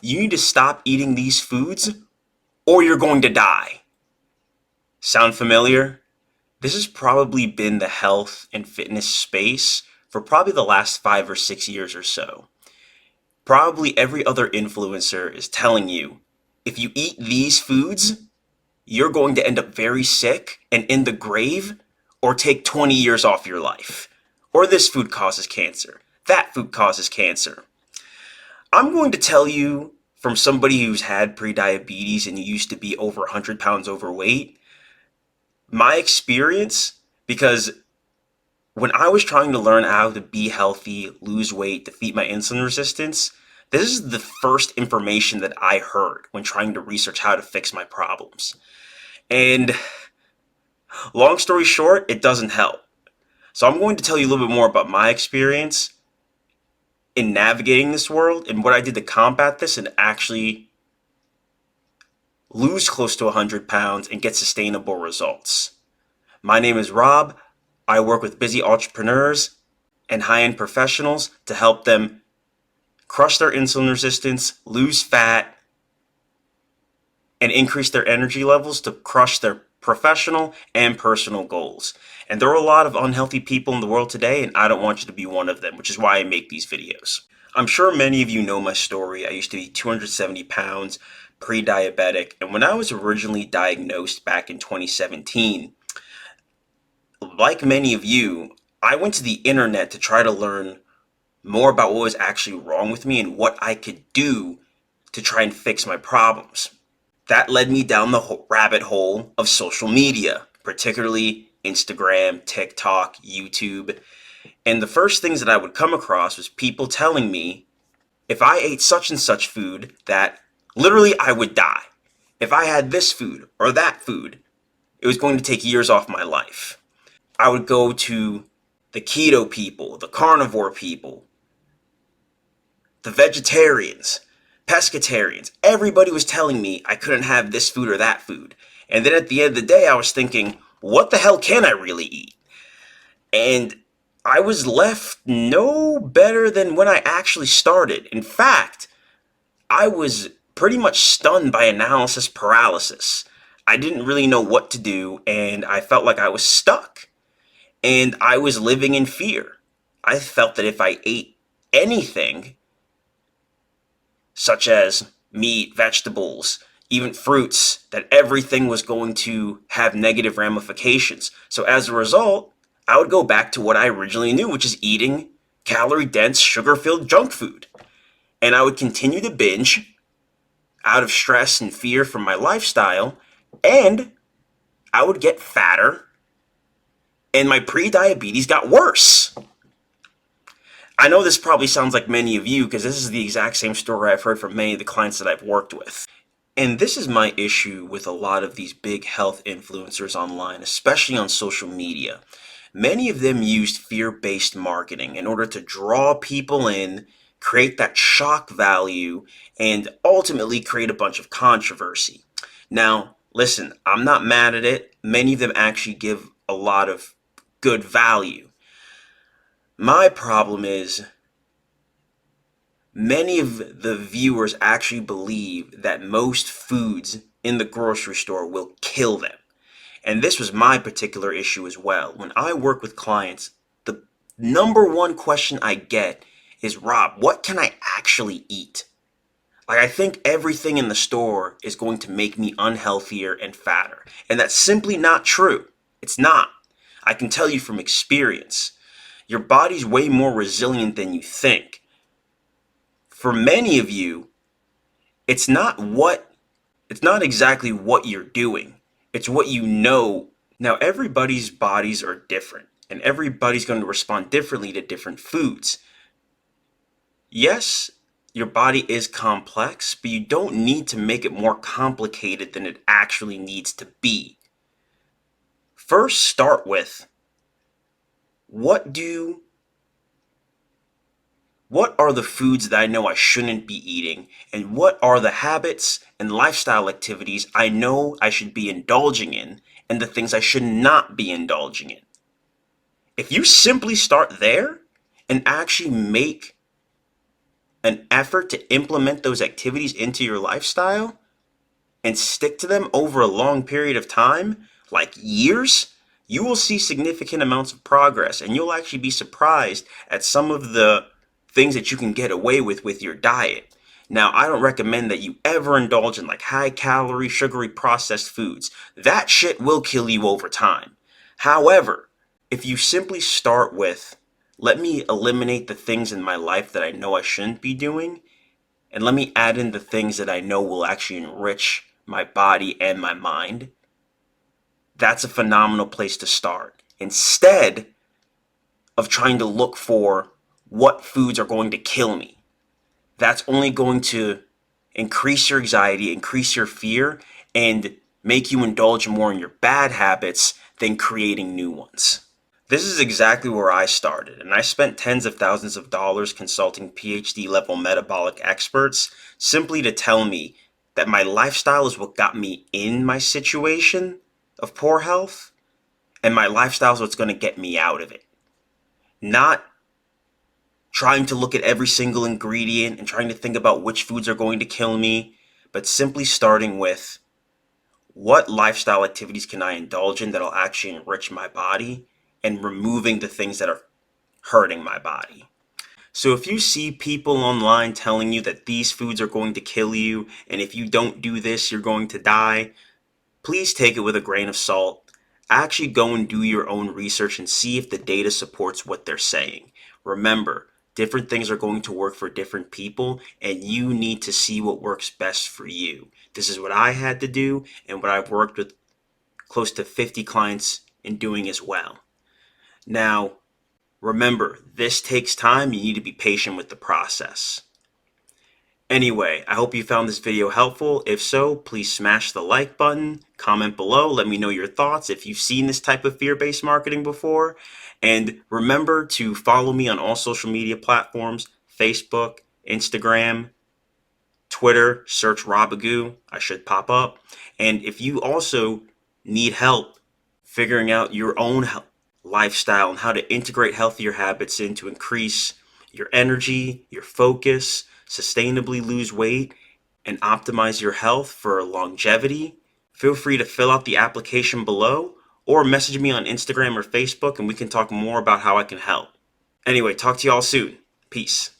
You need to stop eating these foods or you're going to die. Sound familiar? This has probably been the health and fitness space for probably the last 5 or 6 years or so. Probably every other influencer is telling you, if you eat these foods, you're going to end up very sick and in the grave, or take 20 years off your life. Or this food causes cancer. That food causes cancer. I'm going to tell you from somebody who's had prediabetes and used to be over 100 pounds overweight, my experience, because when I was trying to learn how to be healthy, lose weight, defeat my insulin resistance, this is the first information that I heard when trying to research how to fix my problems. And long story short, it doesn't help. So I'm going to tell you a little bit more about my experience in navigating this world and what I did to combat this and actually lose close to 100 pounds and get sustainable results. My name is Rob. I work with busy entrepreneurs and high-end professionals to help them crush their insulin resistance, lose fat, and increase their energy levels to crush their professional and personal goals. And there are a lot of unhealthy people in the world today, and I don't want you to be one of them, which is why I make these videos. I'm sure many of you know my story. I used to be 270 pounds, pre-diabetic, and when I was originally diagnosed back in 2017, like many of you, I went to the internet to try to learn more about what was actually wrong with me and what I could do to try and fix my problems. That led me down the rabbit hole of social media, particularly Instagram, TikTok, YouTube. And the first things that I would come across was people telling me if I ate such and such food that literally I would die. If I had this food or that food, it was going to take years off my life. I would go to the keto people, the carnivore people, the vegetarians, pescatarians. Everybody was telling me I couldn't have this food or that food. And then at the end of the day, I was thinking, what the hell can I really eat? And I was left no better than when I actually started. In fact, I was pretty much stunned by analysis paralysis. I didn't really know what to do, and I felt like I was stuck. And I was living in fear. I felt that if I ate anything, such as meat, vegetables, even fruits, that everything was going to have negative ramifications. So as a result, I would go back to what I originally knew, which is eating calorie-dense, sugar-filled junk food. And I would continue to binge out of stress and fear from my lifestyle, and I would get fatter, and my pre-diabetes got worse. I know this probably sounds like many of you because this is the exact same story I've heard from many of the clients that I've worked with. And this is my issue with a lot of these big health influencers online, especially on social media. Many of them used fear-based marketing in order to draw people in, create that shock value, and ultimately create a bunch of controversy. Now, listen, I'm not mad at it. Many of them actually give a lot of good value. My problem is many of the viewers actually believe that most foods in the grocery store will kill them. And this was my particular issue as well. When I work with clients, the number one question I get is, Rob, what can I actually eat? Like, I think everything in the store is going to make me unhealthier and fatter. And that's simply not true. It's not. I can tell you from experience. Your body's way more resilient than you think. For many of you, it's not exactly what you're doing. It's what you know. Now, everybody's bodies are different, and everybody's going to respond differently to different foods. Yes, your body is complex, but you don't need to make it more complicated than it actually needs to be. First, start with what are the foods that I know I shouldn't be eating, and what are the habits and lifestyle activities I know I should be indulging in, and the things I should not be indulging in. If you simply start there and actually make an effort to implement those activities into your lifestyle and stick to them over a long period of time, like years, you will see significant amounts of progress, and you'll actually be surprised at some of the things that you can get away with your diet. Now, I don't recommend that you ever indulge in like high calorie, sugary processed foods. That shit will kill you over time. However, if you simply start with, let me eliminate the things in my life that I know I shouldn't be doing, and let me add in the things that I know will actually enrich my body and my mind, that's a phenomenal place to start. Instead of trying to look for what foods are going to kill me, that's only going to increase your anxiety, increase your fear, and make you indulge more in your bad habits than creating new ones. This is exactly where I started, and I spent tens of thousands of dollars consulting PhD level metabolic experts simply to tell me that my lifestyle is what got me in my situation of poor health, and my lifestyle is what's going to get me out of it. Not trying to look at every single ingredient and trying to think about which foods are going to kill me, but simply starting with, what lifestyle activities can I indulge in that'll actually enrich my body, and removing the things that are hurting my body. So if you see people online telling you that these foods are going to kill you, and if you don't do this, you're going to die, please take it with a grain of salt. Actually go and do your own research and see if the data supports what they're saying. Remember, different things are going to work for different people, and you need to see what works best for you. This is what I had to do, and what I've worked with close to 50 clients in doing as well. Now, remember, this takes time. You need to be patient with the process. Anyway, I hope you found this video helpful. If so, please smash the like button, comment below, let me know your thoughts if you've seen this type of fear-based marketing before. And remember to follow me on all social media platforms, Facebook, Instagram, Twitter, search Robagoo. I should pop up. And if you also need help figuring out your own lifestyle and how to integrate healthier habits in to increase your energy, your focus, sustainably lose weight, and optimize your health for longevity, feel free to fill out the application below or message me on Instagram or Facebook and we can talk more about how I can help. Anyway, talk to y'all soon. Peace.